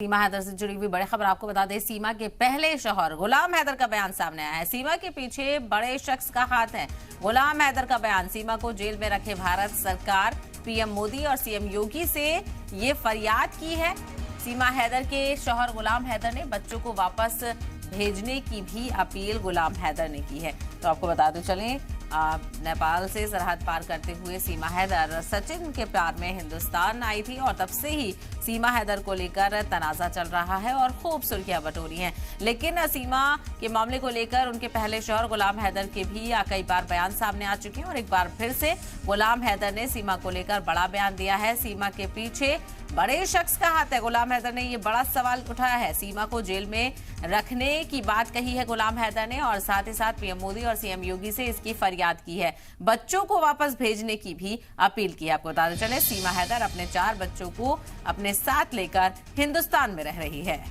सीमा हैदर से जुड़ी हुई बड़ी खबर आपको बता दें। सीमा के पहले शौहर गुलाम हैदर का बयान सामने आया है। सीमा के पीछे बड़े शख्स का हाथ है। गुलाम हैदर का बयान, सीमा को जेल में रखे भारत सरकार पीएम मोदी और सीएम योगी से ये फरियाद की है। सीमा हैदर के शौहर गुलाम हैदर ने बच्चों को वापस भेजने की भी अपील गुलाम हैदर ने की है। तो आपको बताते चलें, नेपाल से सरहद पार करते हुए सीमा हैदर सचिन के प्यार में हिंदुस्तान आई थी और तब से ही सीमा हैदर को लेकर तनाजा चल रहा है और खूब सुर्खियां बटोरी हैं। लेकिन सीमा के मामले को लेकर उनके पहले शौहर गुलाम हैदर के भी कई बार बयान सामने आ चुके हैं और एक बार फिर से गुलाम हैदर ने सीमा को लेकर बड़ा बयान दिया है। सीमा के पीछे बड़े शख्स का हाथ है। गुलाम हैदर ने ये बड़ा सवाल उठाया है। सीमा को जेल में रखने की बात कही है गुलाम हैदर ने और साथ ही साथ पीएम मोदी और सीएम योगी से इसकी फरियाद की है। बच्चों को वापस भेजने की भी अपील की है। आपको बताते चले, सीमा हैदर अपने 4 बच्चों को अपने साथ लेकर हिंदुस्तान में रह रही है।